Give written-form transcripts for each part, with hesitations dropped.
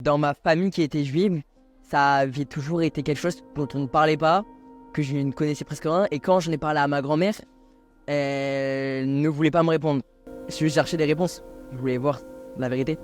Dans ma famille qui était juive, ça avait toujours été quelque chose dont on ne parlait pas, que je ne connaissais presque rien. Et quand j'en ai parlé à ma grand-mère, elle ne voulait pas me répondre. Je cherchais des réponses. Je voulais voir la vérité.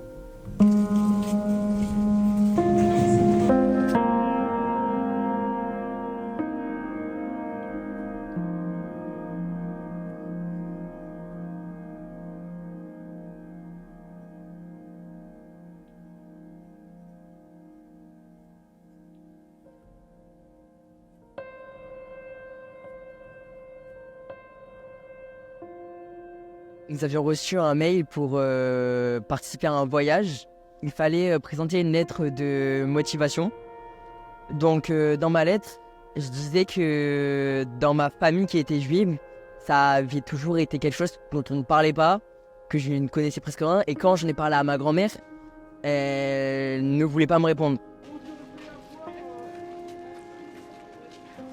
Nous avions reçu un mail pour participer à un voyage. Il fallait présenter une lettre de motivation. Donc dans ma lettre, je disais que dans ma famille qui était juive, ça avait toujours été quelque chose dont on ne parlait pas, que je ne connaissais presque rien. Et quand j'en ai parlé à ma grand-mère, elle ne voulait pas me répondre.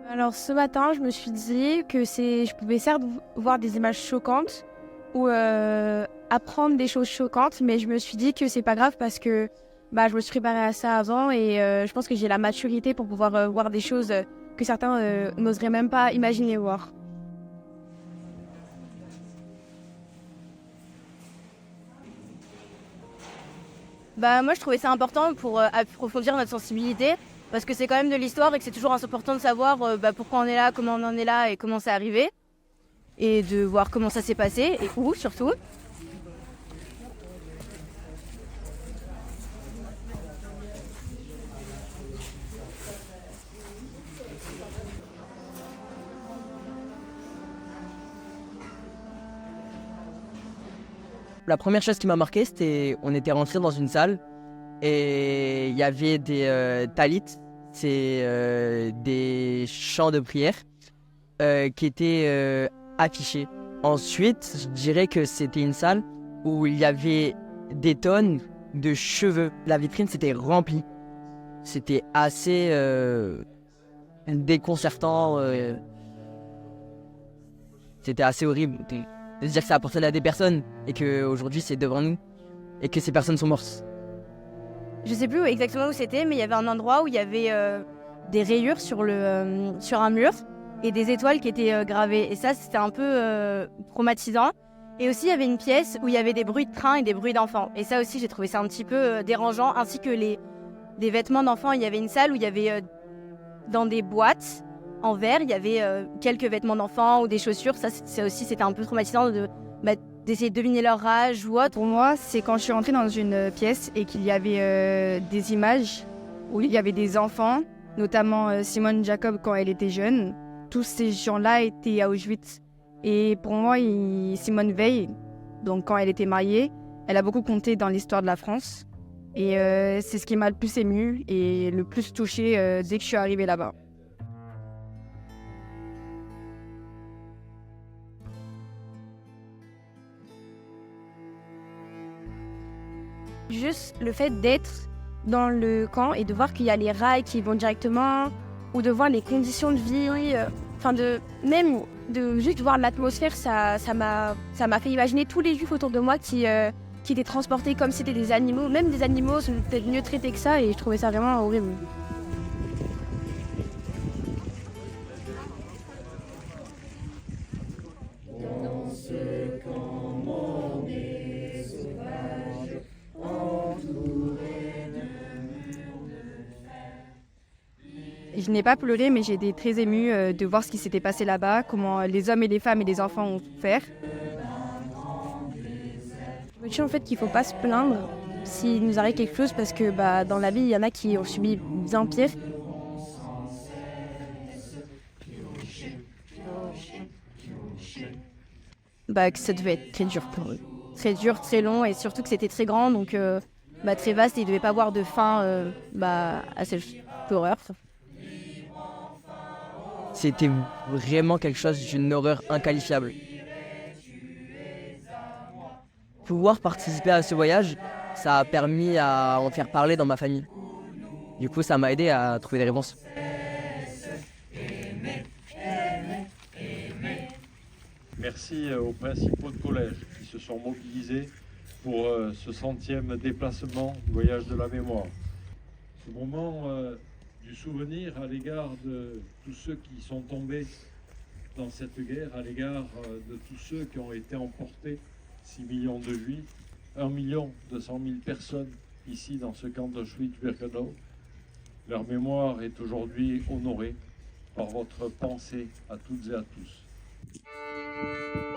Alors ce matin, je me suis dit que je pouvais certes voir des images choquantes ou apprendre des choses choquantes, mais je me suis dit que c'est pas grave parce que je me suis préparée à ça avant et je pense que j'ai la maturité pour pouvoir voir des choses que certains n'oseraient même pas imaginer voir. Moi je trouvais ça important pour approfondir notre sensibilité parce que c'est quand même de l'histoire et que c'est toujours important de savoir pourquoi on est là, comment on en est là et comment c'est arrivé et de voir comment ça s'est passé et où surtout. La première chose qui m'a marqué, c'était on était rentré dans une salle et il y avait des talits, c'est des chants de prière qui étaient affichés. Ensuite, je dirais que c'était une salle où il y avait des tonnes de cheveux. La vitrine s'était remplie. C'était assez déconcertant. C'était assez horrible de se dire que ça appartenait à des personnes et qu'aujourd'hui c'est devant nous et que ces personnes sont mortes. Je sais plus exactement où c'était, mais il y avait un endroit où il y avait des rayures sur un mur et des étoiles qui étaient gravées. Et ça, c'était un peu traumatisant. Et aussi, il y avait une pièce où il y avait des bruits de train et des bruits d'enfants. Et ça aussi, j'ai trouvé ça un petit peu dérangeant, ainsi que des vêtements d'enfants. Il y avait une salle où il y avait dans des boîtes en verre, il y avait quelques vêtements d'enfants ou des chaussures. Ça aussi, c'était un peu traumatisant d'essayer de deviner leur âge ou autre. Pour moi, c'est quand je suis rentrée dans une pièce et qu'il y avait des images où il y avait des enfants, notamment Simone Jacob quand elle était jeune. Tous ces gens-là étaient à Auschwitz. Et pour moi, Simone Veil, donc quand elle était mariée, elle a beaucoup compté dans l'histoire de la France. Et c'est ce qui m'a le plus émue et le plus touchée dès que je suis arrivée là-bas. Juste le fait d'être dans le camp et de voir qu'il y a les rails qui vont directement, ou de voir les conditions de vie, même de juste voir l'atmosphère, ça m'a fait imaginer tous les juifs autour de moi qui étaient transportés comme si c'était des animaux. Même des animaux sont peut-être mieux traités que ça et je trouvais ça vraiment horrible. Je n'ai pas pleuré, mais j'ai été très émue de voir ce qui s'était passé là-bas, comment les hommes et les femmes et les enfants ont souffert. Je me dis en fait qu'il ne faut pas se plaindre s'il nous arrive quelque chose parce que dans la vie, il y en a qui ont subi bien pire. Que ça devait être très dur pour eux. Très dur, très long et surtout que c'était très grand, donc très vaste et ils ne devaient pas avoir de fin à cette horreur. C'était vraiment quelque chose d'une horreur inqualifiable. Pouvoir participer à ce voyage, ça a permis à en faire parler dans ma famille. Du coup, ça m'a aidé à trouver des réponses. Merci aux principaux de collège qui se sont mobilisés pour ce 100e déplacement, voyage de la mémoire. Ce moment du souvenir à l'égard de tous ceux qui sont tombés dans cette guerre, à l'égard de tous ceux qui ont été emportés, 6 millions de juifs, 1 200 000 personnes ici dans ce camp d'Auschwitz-Birkenau. Leur mémoire est aujourd'hui honorée par votre pensée à toutes et à tous.